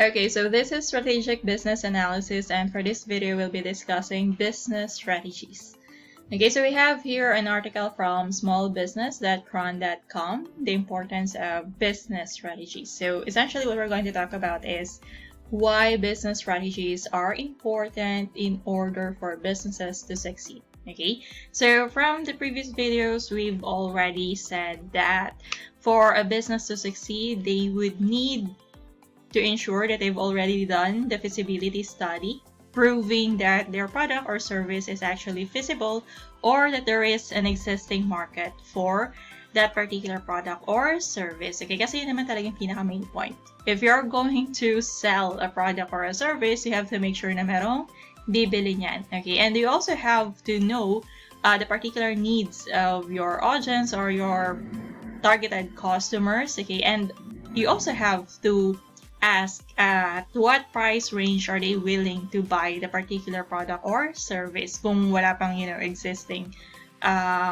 Okay, so this is strategic business analysis, and for this video, we'll be discussing business strategies. Okay, so we have here an article from smallbusiness.cron.com, the importance of business strategies. So essentially what we're going to talk about is why business strategies are important in order for businesses to succeed. Okay, so from the previous videos, we've already said that for a business to succeed, they would need to ensure that they've already done the feasibility study, proving that their product or service is actually feasible or that there is an existing market for that particular product or service. Okay, kasi yun naman talaga yung pinaka-main point. If you're going to sell a product or a service, you have to make sure na merong bibili niyan. Okay, and you also have to know the particular needs of your audience or your targeted customers. Okay, and you also have to ask at what price range are they willing to buy the particular product or service kung wala pang existing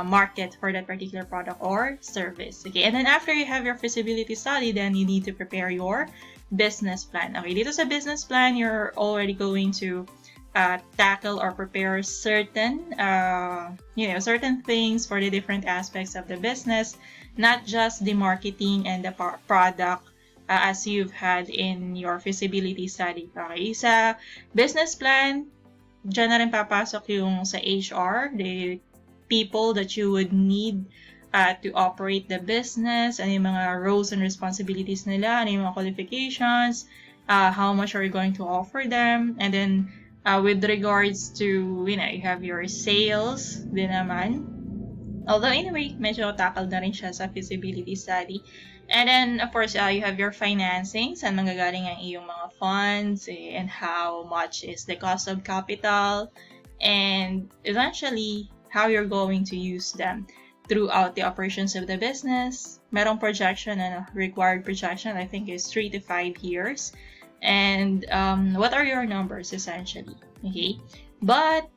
market for that particular product or service. Okay, and then after you have your feasibility study, then you need to prepare your business plan. Okay, dito sa business plan, you're already going to tackle or prepare certain certain things for the different aspects of the business, not just the marketing and the product as you've had in your feasibility study. Okay, sa business plan, dyan na rin papasok yung sa HR, the people that you would need to operate the business, ano yung mga roles and responsibilities nila, ano yung mga qualifications, how much are you going to offer them, and then with regards to, you have your sales din naman. Although anyway, medyo tackled na rin siya sa feasibility study. And then, of course, you have your financing, saan manggagaling ang iyong mga funds, and how much is the cost of capital, and eventually, how you're going to use them throughout the operations of the business. Merong projection, required projection, I think is 3 to 5 years. And what are your numbers, essentially? Okay? But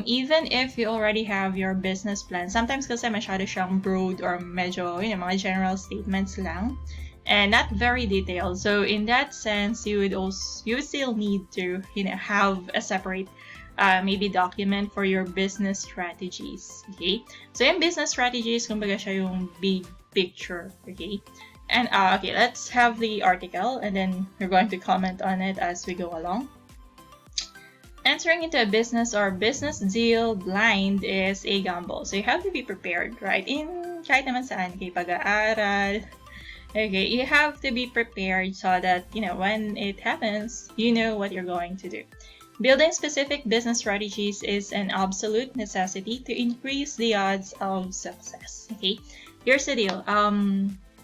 even if you already have your business plan, sometimes kasi masyado siyang broad or medyo, mga general statements lang and not very detailed. So in that sense, you would still need to, have a separate maybe document for your business strategies. Okay? So yung business strategies, kumbaga siya yung big picture. Okay? And okay, let's have the article and then we're going to comment on it as we go along. Entering into a business or business deal blind is a gamble. So you have to be prepared, right? In kahit naman saan, kay pag-aaral. Okay, you have to be prepared so that, when it happens, you know what you're going to do. Building specific business strategies is an absolute necessity to increase the odds of success. Okay, here's the deal.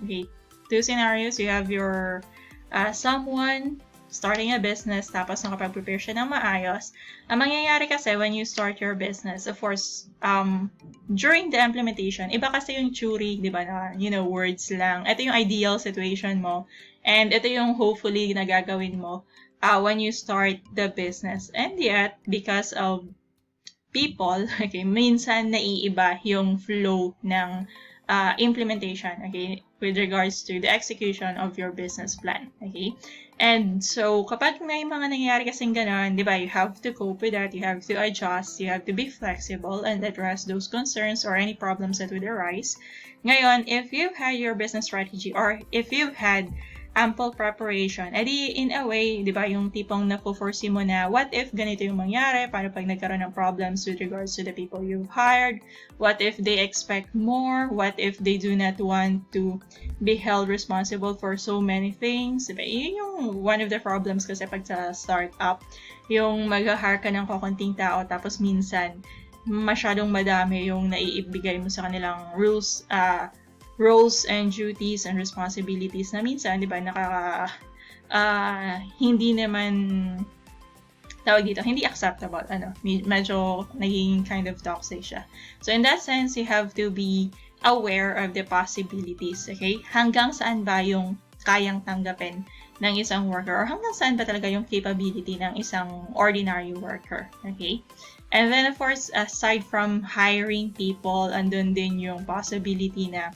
Okay, 2 scenarios. You have your someone starting a business, tapos nakapag-prepare siya ng maayos. Ang mangyayari kasi when you start your business, of course, during the implementation, iba kasi yung theory, di ba, na, words lang. Ito yung ideal situation mo, and ito yung hopefully na gagawin mo when you start the business. And yet, because of people, okay, minsan naiiba yung flow ng implementation, okay, with regards to the execution of your business plan, okay? And so, kapag may mga nangyayari kasing ganon, di ba, you have to cope with that, you have to adjust, you have to be flexible and address those concerns or any problems that would arise. Ngayon, if you've had your business strategy or if you've had ample preparation, edi in a way, di ba, yung tipong napo-foresee mo na what if ganito yung mangyari, paano pag nagkaroon ng problems with regards to the people you've hired, what if they expect more, what if they do not want to be held responsible for so many things, di ba? Yun yung one of the problems kasi pag sa startup, yung mag-hire ka ng kakunting tao tapos minsan masyadong madami yung naiibigay mo sa kanilang roles and duties and responsibilities na minsan, di ba, hindi naman tawag dito, hindi acceptable, medyo naging kind of toxic siya. So in that sense, you have to be aware of the possibilities, okay? Hanggang saan ba yung kayang tanggapin ng isang worker or hanggang saan ba talaga yung capability ng isang ordinary worker, okay? And then, of course, aside from hiring people, andun din yung possibility na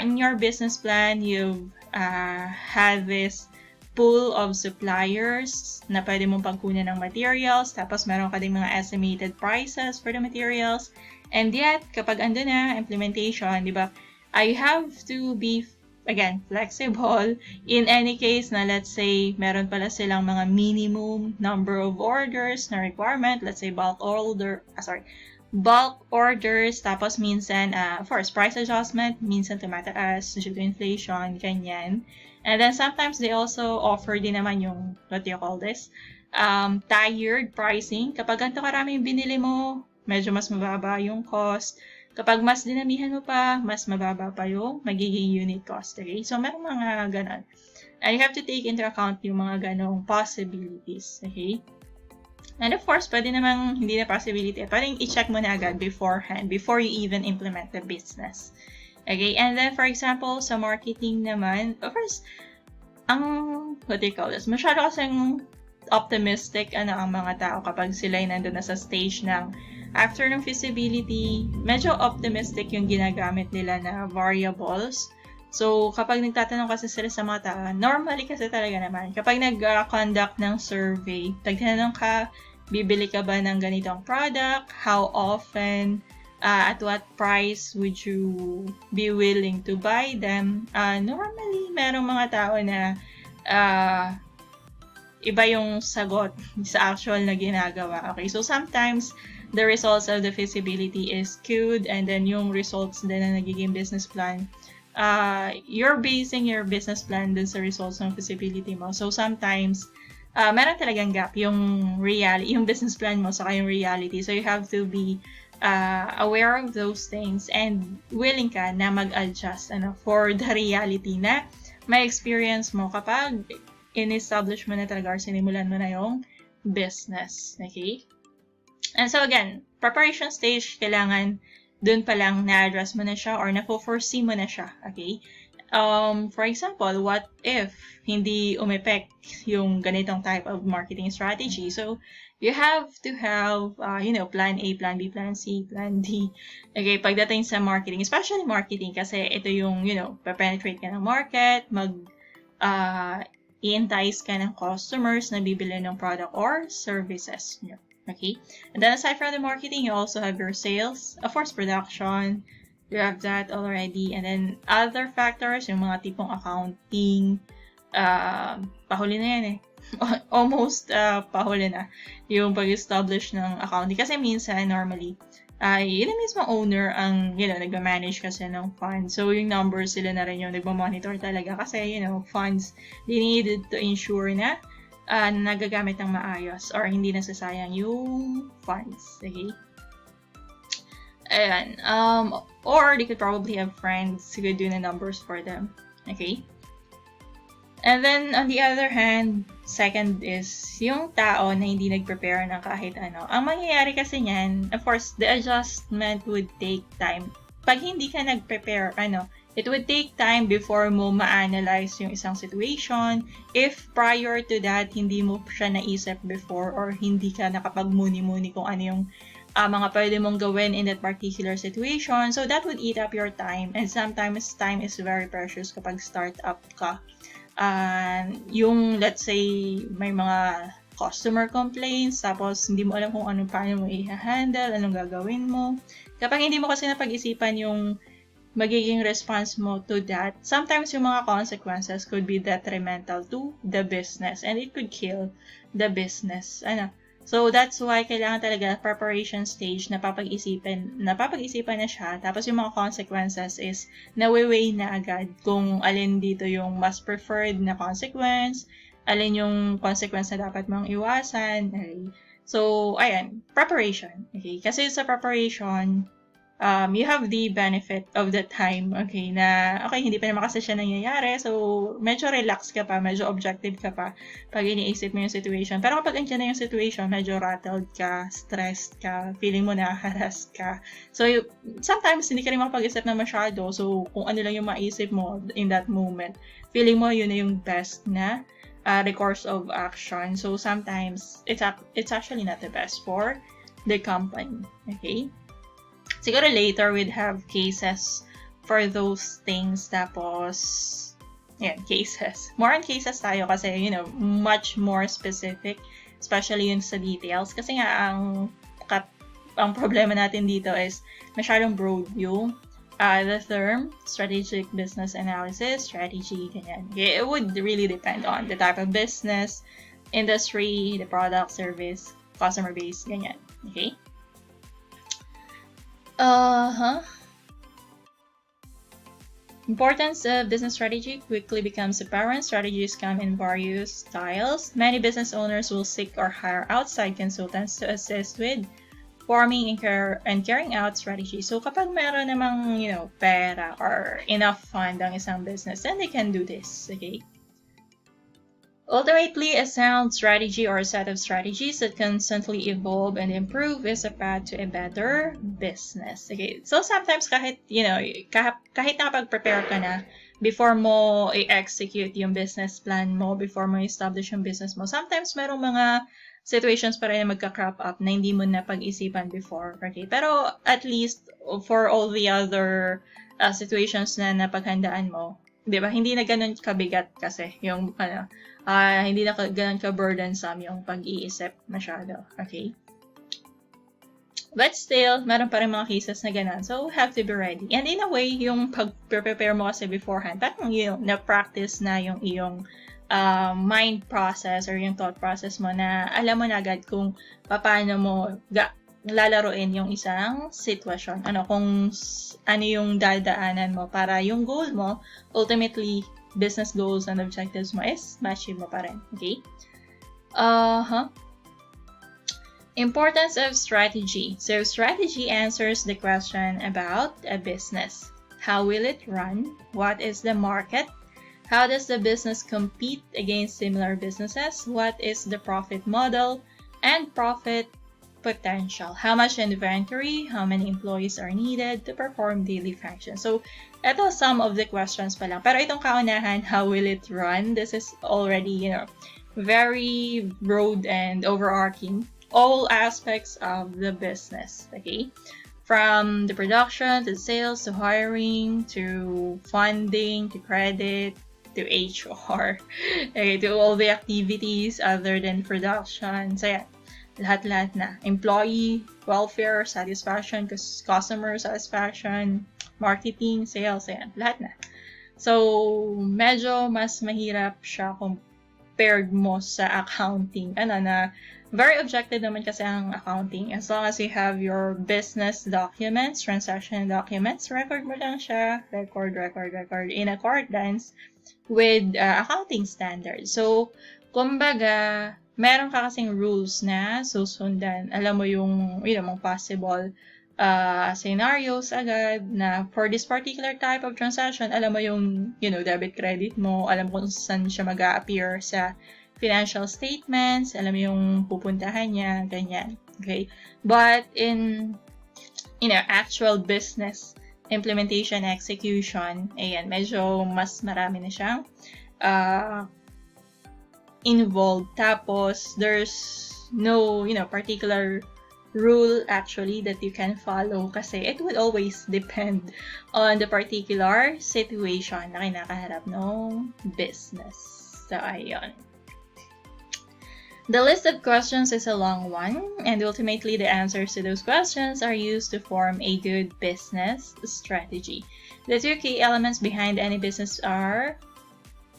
in your business plan, you've had this pool of suppliers na pwede mong pagkunan ng materials, tapos meron ka din mga estimated prices for the materials. And yet, kapag ando na, implementation, di ba, I have to be, again, flexible. In any case na, let's say, meron pala silang mga minimum number of orders na requirement, let's say bulk orders, tapos minsan, of course, price adjustment, minsan tumataas due to inflation, ganyan. And then sometimes they also offer din naman yung, what do you call this? Tiered pricing. Kapag ganito karaming binili mo, medyo mas mababa yung cost. Kapag mas dinamihan mo pa, mas mababa pa yung magiging unit cost. Okay? So, meron mga ganon. And you have to take into account yung mga ganong possibilities. Okay? And of course, pwede namang hindi na possibility. Pwede i-check mo na agad beforehand, before you even implement the business. Okay, and then for example, sa marketing naman, of course, what do you call this? Masyado kasing optimistic ang mga tao kapag sila ay nandun na sa stage ng after ng feasibility, medyo optimistic yung ginagamit nila na variables. So, kapag nagtatanong kasi sila sa mga tao, normally kasi talaga naman, kapag nag-conduct ng survey, pag tinanong ka, bibili ka ba ng ganitong product? How often? At what price would you be willing to buy them? Normally, merong mga tao na iba yung sagot sa actual na ginagawa. Okay, so sometimes the results of the feasibility is skewed, and then yung results din na nagiging business plan, you're basing your business plan dun sa results ng feasibility mo. So sometimes, meron talagang gap yung business plan mo saka yung reality. So you have to be aware of those things and willing ka na mag-adjust for the reality na may experience mo kapag in-establish mo na talaga or sinimulan mo na yung business. Okay? And so again, preparation stage, kailangan dun pa lang na-address mo na siya or na-foresee mo na siya. Okay? For example, what if hindi umepek yung ganitong type of marketing strategy? So, you have to have, plan A, plan B, plan C, plan D. Okay, pagdating sa marketing, especially marketing, kasi ito yung, penetrate ka ng market, i-entice ka ng customers na bibili ng product or services nyo. Okay? And then aside from the marketing, you also have your sales, of course, production. You have that already. And then other factors, yung mga tipong accounting, pahuli na yan eh. Almost pahuli na yung pag-establish ng accounting. Kasi minsan, normally, yun ang mismo owner ang, nagmamanage kasi ng funds. So, yung numbers sila na rin yung nagmamonitor talaga. Kasi, funds, they needed to ensure na nagagamit ng maayos or hindi nasasayang yung funds. Okay? Ayan. Or they could probably have friends who could do the numbers for them. Okay? And then, on the other hand, second is yung tao na hindi nag-prepare ng kahit ano. Ang mangyayari kasi niyan, of course, the adjustment would take time. Pag hindi ka nag-prepare, it would take time before mo ma-analyze yung isang situation. If prior to that, hindi mo siya naisip before or hindi ka nakapag-muni-muni kung ano yung mga pwede mong gawin in that particular situation. So, that would eat up your time. And sometimes, time is very precious kapag start-up ka. Yung, let's say, may mga customer complaints, tapos hindi mo alam kung paano mo i-handle, anong gagawin mo. Kapag hindi mo kasi napag-isipan yung magiging response mo to that, sometimes yung mga consequences could be detrimental to the business and it could kill the business. So, that's why kailangan talaga preparation stage na napapag-isipan na siya. Tapos yung mga consequences is nawe-weigh na agad kung alin dito yung mas preferred na consequence, alin yung consequence na dapat mong iwasan. Okay. So, ayan, preparation. Okay? Kasi sa preparation, you have the benefit of the time, okay, na, okay, hindi pa naman kasi siya nangyayari, so, medyo relax ka pa, medyo objective ka pa pag iniisip mo yung situation. Pero kapag andyan na yung situation, medyo rattled ka, stressed ka, feeling mo na-harass ka. So, sometimes, hindi ka rin makapag-isip na masyado, so, kung ano lang yung maisip mo in that moment, feeling mo yun na yung best na recourse of action. So, sometimes, it's actually not the best for the company, okay? Siguro later we'd have cases for those things. Tapos, Yan, cases. More on cases tayo kasi, much more specific, especially yun sa details. Kasi nga, ang problema natin dito is masyadong broad yung the term, strategic business analysis, strategy, ganyan. It would really depend on the type of business, industry, the product, service, customer base, ganyan. Okay? Importance of business strategy quickly becomes apparent. Strategies come in various styles. Many business owners will seek or hire outside consultants to assist with forming and carrying out strategy. So kapag meron namang, pera or enough fund ang isang business, then they can do this, okay? Ultimately, a sound strategy or a set of strategies that constantly evolve and improve is a path to a better business. Okay, so sometimes kahit nakapag-prepare ka na before mo i-execute yung business plan mo, before mo i-establish yung business mo, sometimes merong mga situations pa rin na magka-crop up na hindi mo na pag-isipan before. Okay, pero at least for all the other situations na napaghandaan mo, di ba, hindi na ganun kabigat kasi yung hindi na ganun ka-burdensome yung pag-iisip masyado. Okay? But still, meron pa rin mga cases na ganun. So, have to be ready. And in a way, yung pag-prepare mo kasi beforehand, parang na-practice na yung iyong mind process or yung thought process mo na alam mo na agad kung paano mo lalaroin yung isang sitwasyon. Kung ano yung dadaanan mo para yung goal mo, ultimately, business goals and objectives mo is ma-achieve mo pa rin. Okay? Importance of strategy. So, strategy answers the question about a business. How will it run? What is the market? How does the business compete against similar businesses? What is the profit model and profit potential? How much inventory? How many employees are needed to perform daily functions? So, ito some of the questions pa lang. Pero itong kaunahan, how will it run? This is already, very broad and overarching. All aspects of the business, okay? From the production, to sales, to hiring, to funding, to credit, to HR, okay, to all the activities other than production. So, yeah. Lahat-lahat na. Employee, welfare, satisfaction, customer satisfaction, marketing, sales, ayan. Lahat na. So, medyo mas mahirap siya compared mo sa accounting. Na very objective naman kasi ang accounting. As long as you have your business documents, transaction documents, record mo lang siya. Record in accordance with accounting standards. So, kumbaga, meron ka kasing rules na susundan. Alam mo yung, mga possible scenarios agad na for this particular type of transaction, alam mo yung, debit credit mo, alam mo kung saan siya mag-a-appear sa financial statements, alam mo yung pupuntahan niya, ganyan. Okay? But in, actual business implementation, execution, ayan, medyo mas marami na siyang involved. Tapos, there's no, particular rule actually that you can follow kasi it would always depend on the particular situation na kinakaharap ng business. So, ayun. The list of questions is a long one, and ultimately the answers to those questions are used to form a good business strategy. The two key elements behind any business are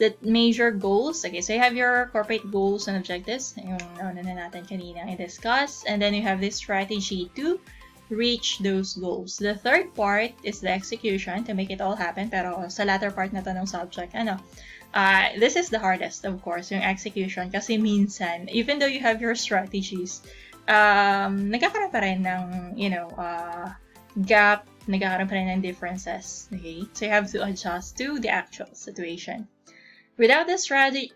the major goals. Okay, so you have your corporate goals and objectives, yung nauna na natin kanina i-discuss, and then you have this strategy to reach those goals. The third part is the execution to make it all happen, pero sa latter part na to ng subject, this is the hardest, of course, yung execution, kasi minsan, even though you have your strategies, nagkakaroon pa rin ng, gap, nagkakaroon pa rin ng differences, okay? So you have to adjust to the actual situation. Without the strategy,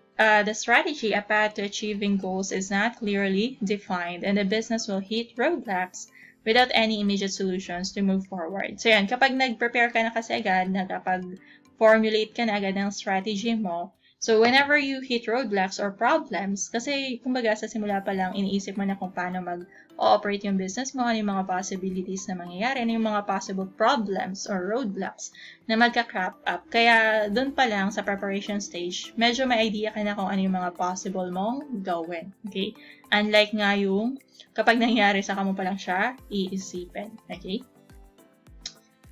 a path to achieving goals is not clearly defined, and the business will hit roadblocks without any immediate solutions to move forward. So yan, kapag nag-prepare ka na kasi agad, nakapag-formulate ka na agad ng strategy mo, So, whenever you hit roadblocks or problems, kasi kumbaga sa simula pa lang, iniisip mo na kung paano mag-operate yung business mo, ano yung mga possibilities na mangyayari, ano yung mga possible problems or roadblocks na magka-crop up. Kaya, dun pa lang sa preparation stage, medyo may idea ka na kung ano yung mga possible mong gawin. Okay? Unlike nga yung kapag nangyari, saka mo pa lang siya iisipin. Okay?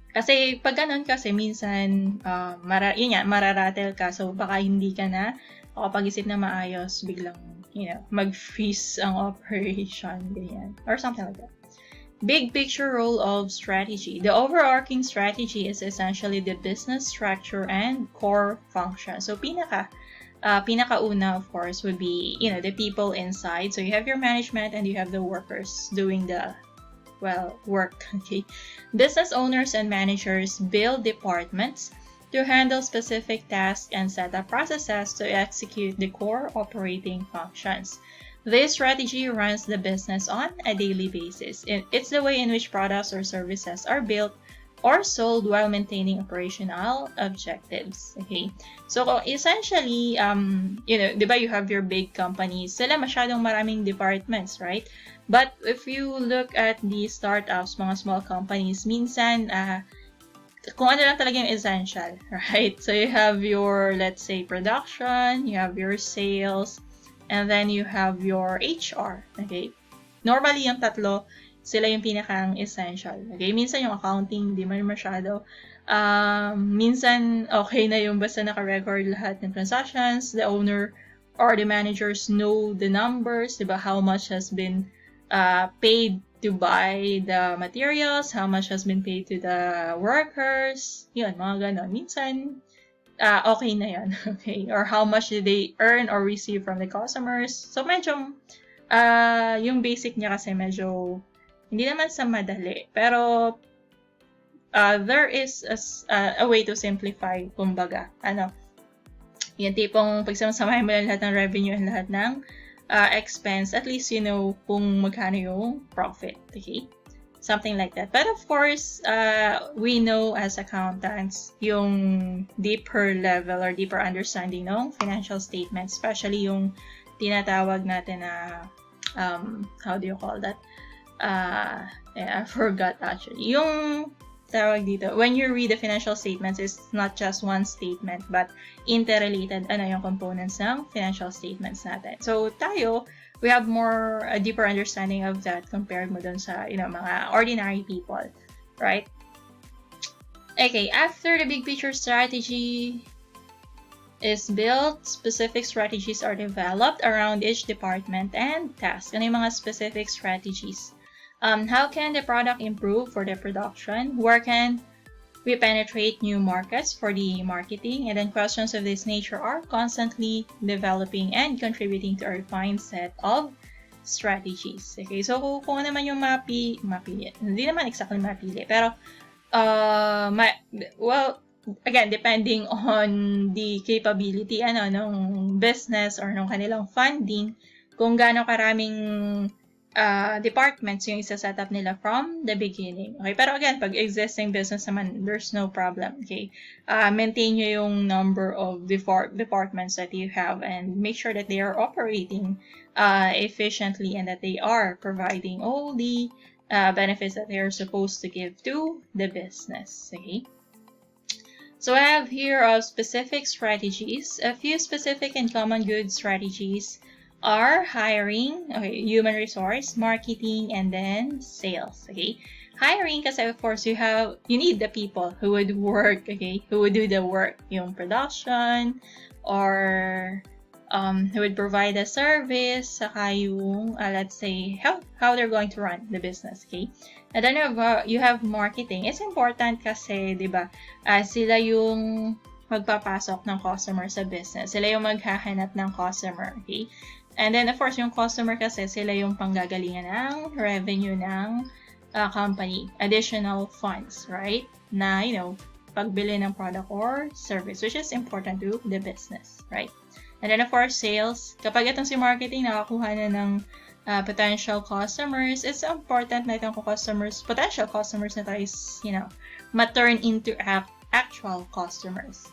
Kasi pag ganun kasi minsan mararatel ka, so baka hindi ka na makapag-isip na maayos, biglang mag-freeze ang operation, ganyan, or something like that. Big picture role of strategy. The overarching strategy is essentially the business structure and core function. So pinakauna, of course, would be the people inside. So you have your management and you have the workers doing the work. Okay. Business owners and managers build departments to handle specific tasks and set up processes to execute the core operating functions. This strategy runs the business on a daily basis. It's the way in which products or services are built or sold while maintaining operational objectives. Okay? So, essentially, diba you have your big companies, sila masyadong maraming departments, right? But if you look at the startups, mga small companies, minsan, kung ano lang talaga yung essential, right? So, you have your, let's say, production, you have your sales, and then you have your HR, okay? Normally, yung tatlo, sila yung pinakang essential. Okay? Minsan yung accounting, di man masyado. Minsan, okay na yung basta naka-record lahat ng transactions. The owner or the managers know the numbers, diba? How much has been paid to buy the materials, how much has been paid to the workers. Yun, mga ganon. Minsan, okay na yun. Okay? Or how much did they earn or receive from the customers. So, medyo, yung basic niya kasi medyo hindi naman sa madali, pero there is a way to simplify, kumbaga. Yung tipong pagsama-samahin mo lang lahat ng revenue and lahat ng expense, at least you know kung magkano yung profit. Okay? Something like that. But of course, we know as accountants yung deeper level or deeper understanding ng financial statements, especially yung tinatawag natin na, how do you call that? I forgot actually. Yung tawag dito, when you read the financial statements, it's not just one statement, but interrelated yung components ng financial statements natin. So, we have a deeper understanding of that compared mo dun sa, mga ordinary people, right? Okay, after the big picture strategy is built, specific strategies are developed around each department and task. Ano yung mga specific strategies? How can the product improve for the production? Where can we penetrate new markets for the marketing? And then questions of this nature are constantly developing and contributing to a refined set of strategies. Okay, so kung ano naman yung mapili, hindi naman exactly mapili, pero again, depending on the capability ng business or ng kanilang funding, kung gaano karaming departments yung isa-set up nila from the beginning. Okay? Pero again, pag existing business naman, there's no problem. Okay? Maintain nyo yung number of departments that you have and make sure that they are operating efficiently and that they are providing all the benefits that they are supposed to give to the business. Okay? So I have here specific strategies. A few specific and common good strategies are hiring, okay, human resource, marketing, and then sales. Okay, hiring kasi of course you need the people who would work, okay, who would do the work, yung production, or who would provide a service, saka yung let's say how they're going to run the business. Okay, and then you have marketing. It's important kasi, diba, sila yung magpapasok ng customer sa business. Sila yung maghahanap ng customer. Okay. And then, of course, yung customer kasi, sila yung panggagalingan ng revenue ng company. Additional funds, right? Na, pagbili ng product or service, which is important to the business, right? And then, of course, sales. Kapag itong si marketing nakakuha na ng potential customers, it's important na itong potential customers na tayo is, ma-turn into actual customers.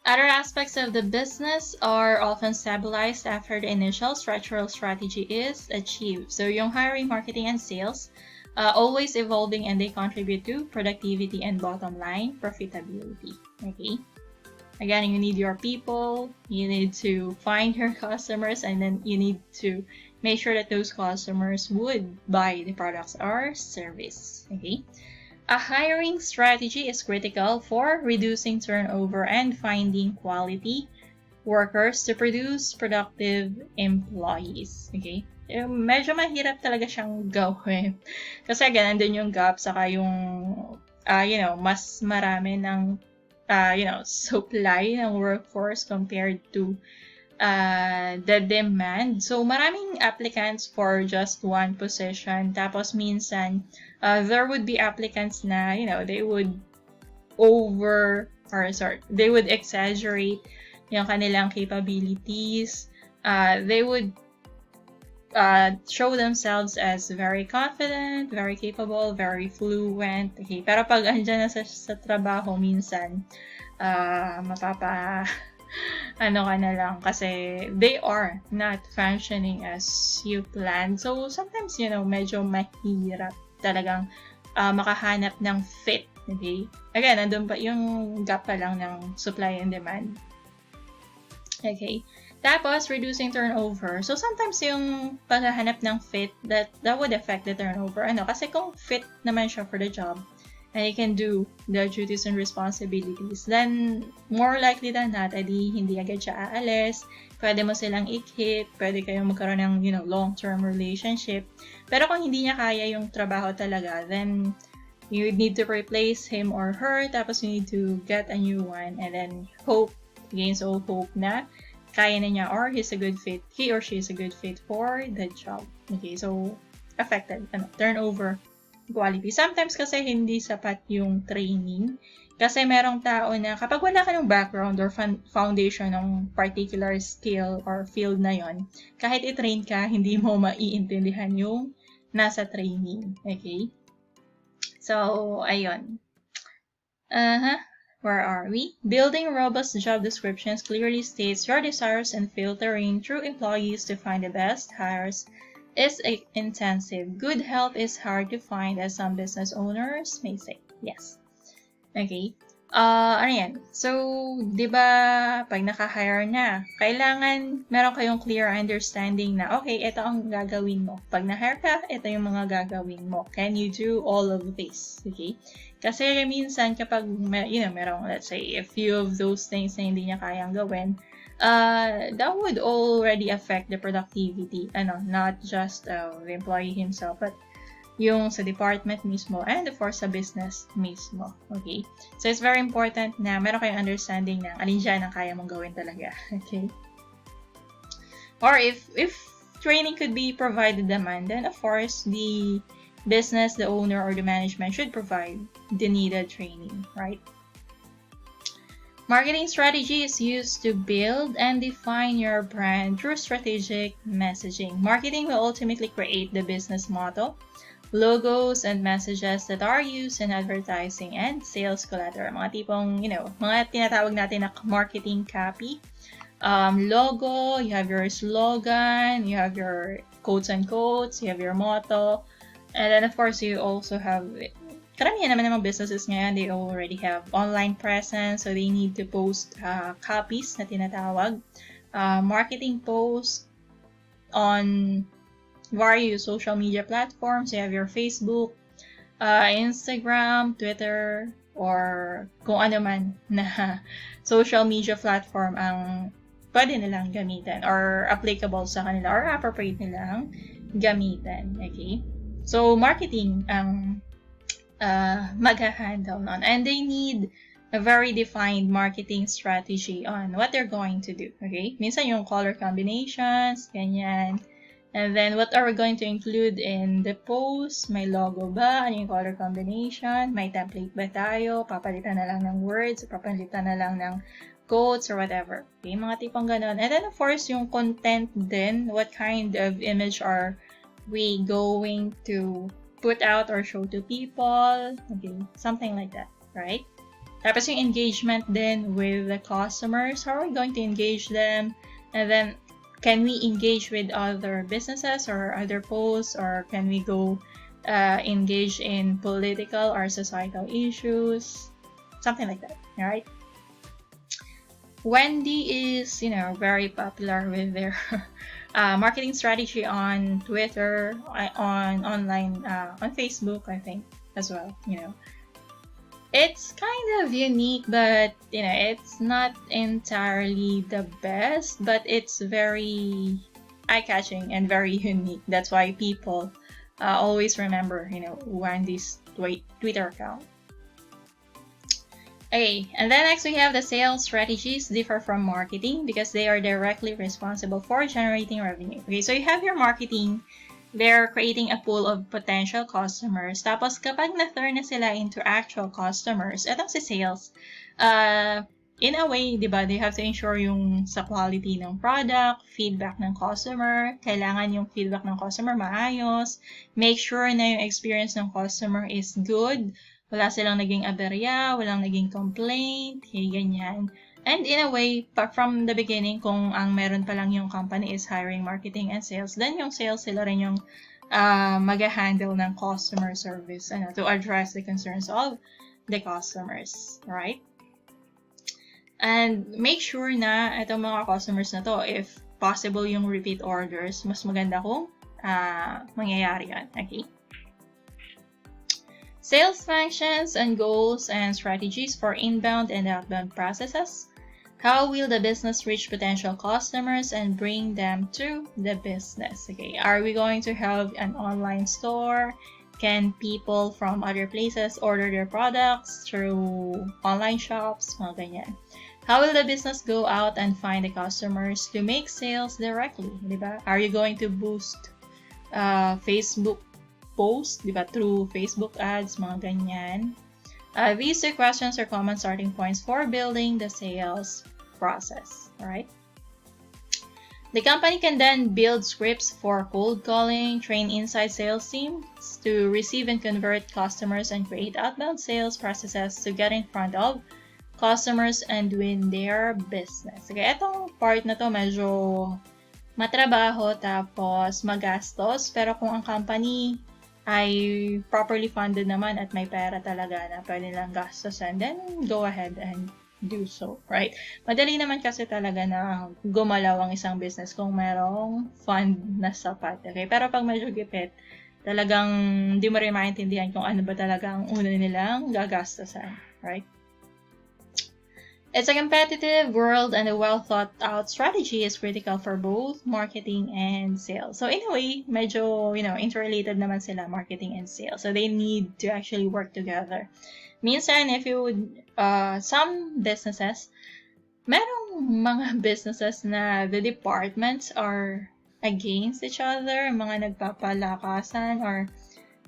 Other aspects of the business are often stabilized after the initial structural strategy is achieved. So yung hiring, marketing, and sales, always evolving, and they contribute to productivity and bottom line profitability. Okay. Again, you need your people, you need to find your customers, and then you need to make sure that those customers would buy the products or service. Okay. A hiring strategy is critical for reducing turnover and finding quality workers to produce productive employees. Okay? Medyo mahirap talaga siyang gawin. Kasi again, nandun yung gap, saka yung, mas marami ng, supply ng workforce compared to the demand. So, maraming applicants for just one position. Tapos, minsan, there would be applicants na, they would they would exaggerate yung kanilang capabilities. They would show themselves as very confident, very capable, very fluent. Okay, pero pag andyan na sa trabaho, minsan, ano ka na lang, kasi they are not functioning as you planned. So, sometimes, medyo mahirap talagang makahanap ng fit. Okay? Again, nandun pa yung gap pa lang ng supply and demand. Okay? Tapos, reducing turnover. So, sometimes yung paghahanap ng fit, that would affect the turnover. Kasi kung fit naman siya for the job, and you can do the duties and responsibilities, then more likely than not, hindi agad siya aalis. Pwede mo silang i-keep, pwede kayong magkaroon ng, long-term relationship. Pero kung hindi niya kaya yung trabaho talaga, then you need to replace him or her, tapos you need to get a new one, and then hope, against all hope na kaya na niya, or he or she is a good fit for the job. Okay, so affected, turnover, quality. Sometimes kasi hindi sapat yung training. Kasi merong tao na kapag wala ka ng background or foundation ng particular skill or field na yon, kahit i-train ka, hindi mo maiintindihan yung nasa training. Okay? So, ayun. Where are we? Building robust job descriptions clearly states your desires and filtering through employees to find the best hires is intensive. Good help is hard to find, as some business owners may say. Yes. Okay. Ano yan? So, di ba, pag naka-hire na, kailangan meron kayong clear understanding na, okay, ito ang gagawin mo. Pag na-hire ka, ito yung mga gagawin mo. Can you do all of this? Okay? Kasi minsan, kapag, merong, let's say, a few of those things na hindi niya kayang gawin, that would already affect the productivity, not just the employee himself, but yung sa department mismo and of course sa business mismo. Okay? So it's very important na meron kayong understanding na alin dyan ang kaya mong gawin talaga. Okay? Or if training could be provided naman, then of course the business, the owner, or the management should provide the needed training, right? Marketing strategy is used to build and define your brand through strategic messaging. Marketing will ultimately create the business motto, logos, and messages that are used in advertising and sales collateral. Mga tipong, mga tinatawag natin na marketing copy. Logo, you have your slogan, you have your quotes and quotes, you have your motto, and then of course you also have, karamihan naman ng mga businesses ngayon, they already have online presence, so they need to post copies na tinatawag, marketing posts on various social media platforms. You have your Facebook, Instagram, Twitter, or kung ano man na social media platform ang pwede nilang gamitin or applicable sa kanila or appropriate nilang gamitin. Okay? So, marketing ang mag-handle nun. And they need a very defined marketing strategy on what they're going to do. Okay? Minsan yung color combinations, ganyan. And then, what are we going to include in the post? May logo ba? Ano yung color combination? May template ba tayo? Papalitan na lang ng words, papalitan na lang ng quotes or whatever. Okay? Mga tipong ganon. And then, of course, yung content din. What kind of image are we going to put out or show to people? Okay? Something like that. Right? Tapos yung engagement din with the customers, how are we going to engage them? And then, can we engage with other businesses or other posts, or can we go engage in political or societal issues? Something like that, alright? Wendy is, very popular with their marketing strategy on Twitter, on online, on Facebook, I think, as well, It's kind of unique, but, it's not entirely the best, but it's very eye-catching and very unique. That's why people always remember, Wendy's Twitter account. Okay, and then next we have the sales strategies differ from marketing because they are directly responsible for generating revenue. Okay, so you have your marketing, they're creating a pool of potential customers. Tapos kapag na-turn na sila into actual customers, etong si sales, in a way, di ba, they have to ensure yung sa quality ng product, feedback ng customer, kailangan yung feedback ng customer maayos, make sure na yung experience ng customer is good, wala silang naging aberya, walang naging complaint, ganyan. And in a way, from the beginning, kung ang meron pa lang yung company is hiring marketing and sales, then yung sales sila rin yung mag-handle ng customer service to address the concerns of the customers, right? And make sure na itong mga customers na to, if possible yung repeat orders, mas maganda kung mangyayari yan, okay? Sales functions and goals and strategies for inbound and outbound processes. How will the business reach potential customers and bring them to the business? Okay, are we going to have an online store? Can people from other places order their products through online shops? Mga ganyan. How will the business go out and find the customers to make sales directly? Diba? Are you going to boost Facebook post, diba, through Facebook ads, mga ganyan. These two questions are common starting points for building the sales process, alright? The company can then build scripts for cold calling, train inside sales teams to receive and convert customers, and create outbound sales processes to get in front of customers and win their business. Okay, etong part na to medyo matrabaho tapos magastos, pero kung ang company ay properly funded naman at may pera talaga na pwede lang gastusin, then go ahead and do so, right? Madali naman kasi talaga na gumalaw ang isang business kung merong fund na sapat, okay? Pero pag medyo gipit, talagang hindi mo rin maintindihan kung ano ba talaga ang una nilang gagastusan, right? It's a competitive world, and a well-thought-out strategy is critical for both marketing and sales. So in a way, medyo, interrelated naman sila, marketing and sales. So they need to actually work together. Minsan, if you would, some businesses, merong mga businesses na the departments are against each other, mga nagpapalakasan or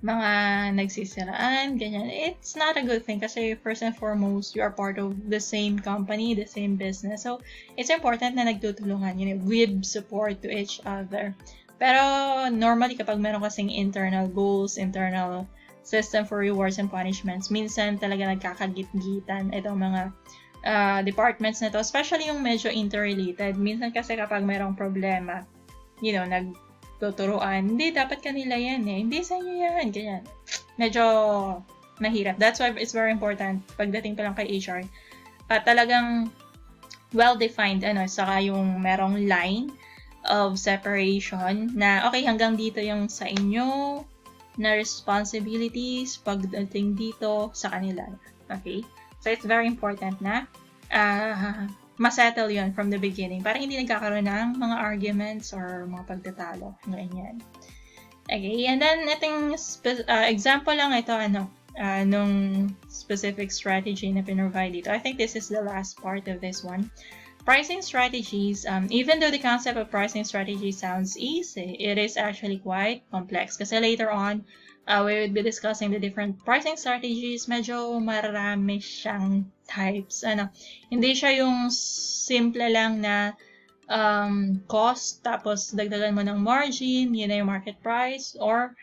mga nagsisiraan, ganyan. It's not a good thing kasi first and foremost, you are part of the same company, the same business. So, it's important na nagtutulungan, give support to each other. Pero, normally, kapag meron kasing internal goals, internal system for rewards and punishments, minsan talaga nagkakagit-gitan itong mga departments na to, especially yung medyo interrelated. Minsan kasi kapag merong problema, tuturuan, hindi, dapat kanila yan hindi sa inyo yan, ganyan. Medyo mahirap. That's why it's very important pagdating pa lang kay HR. Talagang well-defined, saka yung merong line of separation na, okay, hanggang dito yung sa inyo na responsibilities, pagdating dito sa kanila. Okay? So, it's very important na masettle yun from the beginning para hindi nagkakaroon ng mga arguments or mga pagtatalo. Ganyan. Okay, and then itong example lang ito, nung specific strategy na pinrovide dito. I think this is the last part of this one. Pricing strategies, even though the concept of pricing strategy sounds easy, it is actually quite complex. Kasi later on, we would be discussing the different pricing strategies. Medyo marami siyang types. Hindi siya yung simple lang na cost, tapos dagdagan mo ng margin, yun na yung market price, or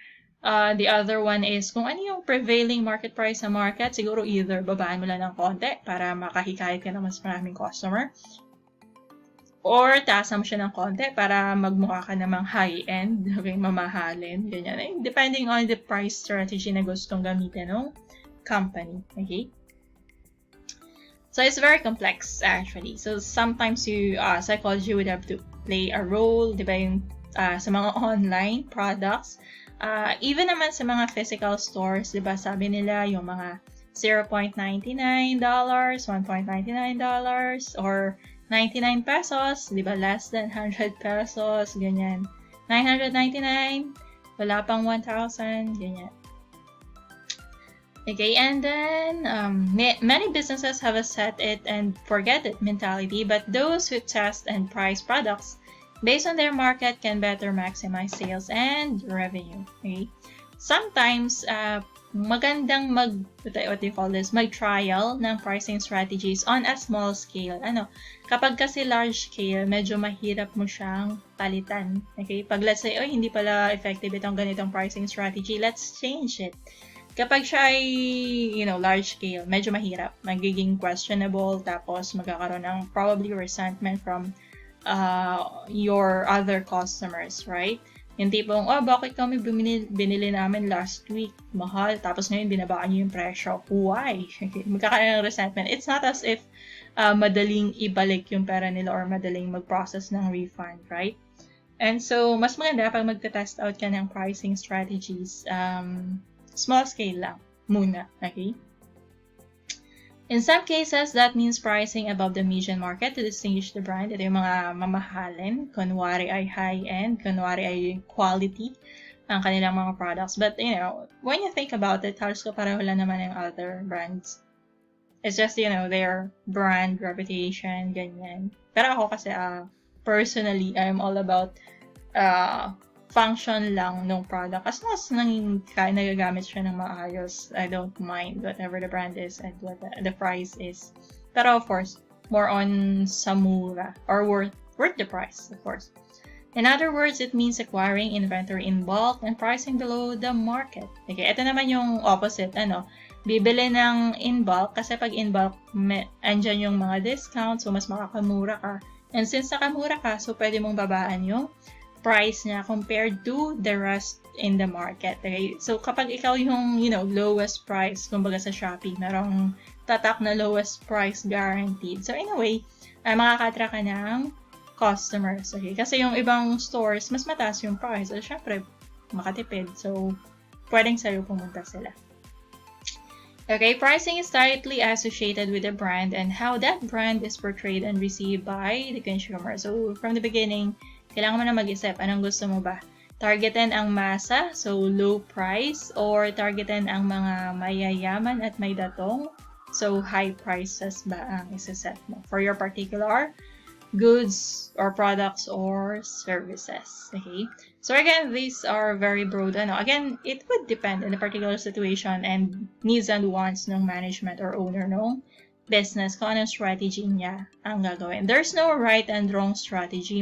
The other one is kung ano yung prevailing market price sa market, siguro either babaan mo lang ng konti para makahikayat ka ng mas maraming customer, or taasan mo siya ng konti para magmukha ka namang high-end, okay, mamahalin, ganyan. Depending on the price strategy na gustong gamitin ng company, okay? So it's very complex actually. So sometimes psychology would have to play a role, di ba, yung sa mga online products. Even naman sa mga physical stores, di ba, sabi nila yung mga $0.99, $1.99, or 99 pesos, di ba, less than 100 pesos, ganyan. 999, wala pang 1,000, ganyan. Okay, and then many businesses have a set it and forget it mentality, but those who test and price products based on their market can better maximize sales and revenue. Okay, sometimes magandang mag-trial ng pricing strategies on a small scale. Kapag kasi large scale, medyo mahirap mo siyang palitan. Okay, pag let's say, hindi pala effective itong ganitong pricing strategy, let's change it. Kapag siya ay, large scale, medyo mahirap. Magiging questionable, tapos magkakaroon ng probably resentment from your other customers, right? Yung tipong, bakit kami binili namin last week? Mahal. Tapos ngayon, binabaan niyo yung presyo. Why? Magkakaroon ng resentment. It's not as if madaling ibalik yung pera nila or madaling mag-process ng refund, right? And so, mas maganda pag magta-test out ka ng pricing strategies, small scale lang muna, okay? In some cases, that means pricing above the median market to distinguish the brand. Ito yung mga mamahalin. Kunwari ay high-end, kunwari ay quality ang kanilang mga products. But, when you think about it, halos ko pareho lang naman yung other brands. It's just, their brand reputation, ganyan. Pero ako kasi, personally, I'm all about function lang ng product. As long as nagagamit siya ng maayos, I don't mind whatever the brand is and what the price is. Pero of course, more on sa mura or worth the price, of course. In other words, it means acquiring inventory in bulk and pricing below the market. Okay, ito naman yung opposite, bibili ng in bulk kasi pag in bulk, andyan yung mga discounts, so mas makakamura ka. And since nakamura ka, so pwede mong babaan yung price niya compared to the rest in the market. Okay? So, kapag ikaw yung, lowest price, kumbaga sa Shopee, merong tatak na lowest price guaranteed. So, in a way, makakatra ka ng customers. Okay? Kasi yung ibang stores, mas mataas yung price. So, syempre, makatipid. So, pwedeng sa'yo pumunta sila. Okay, pricing is tightly associated with the brand and how that brand is portrayed and received by the consumer. So, from the beginning, kailangan mo na mag-isip, anong gusto mo ba? Targetin ang masa, so low price, or targetin ang mga mayayaman at may datong, so high prices ba ang isa-set mo for your particular goods or products or services. Okay? So again, these are very broad. Again, it would depend on the particular situation and needs and wants ng management or owner ng business kung anong strategy niya ang gagawin. There's no right and wrong strategy.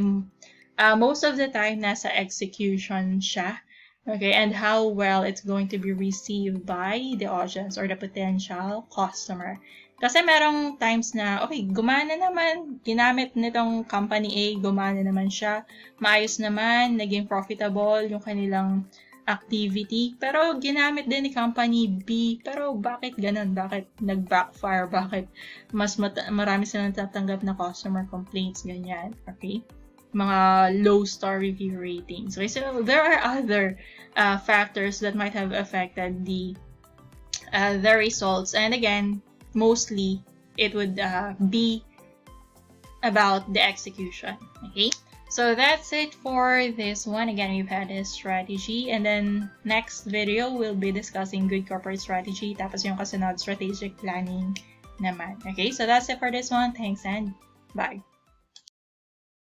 Most of the time, nasa execution siya, okay, and how well it's going to be received by the audience or the potential customer. Kasi merong times na, okay, gumana naman, ginamit nitong company A, gumana naman siya, maayos naman, naging profitable yung kanilang activity, pero ginamit din ni company B, pero bakit ganun? Bakit nag-backfire? Bakit mas marami silang tatanggap na customer complaints, ganyan, okay? Mga low star review ratings. Okay, so there are other factors that might have affected the results. And again, mostly it would be about the execution. Okay, so that's it for this one. Again, we've had a strategy, and then next video we'll be discussing good corporate strategy. Tapos yung kasunod, strategic planning naman. Okay, so that's it for this one. Thanks and bye.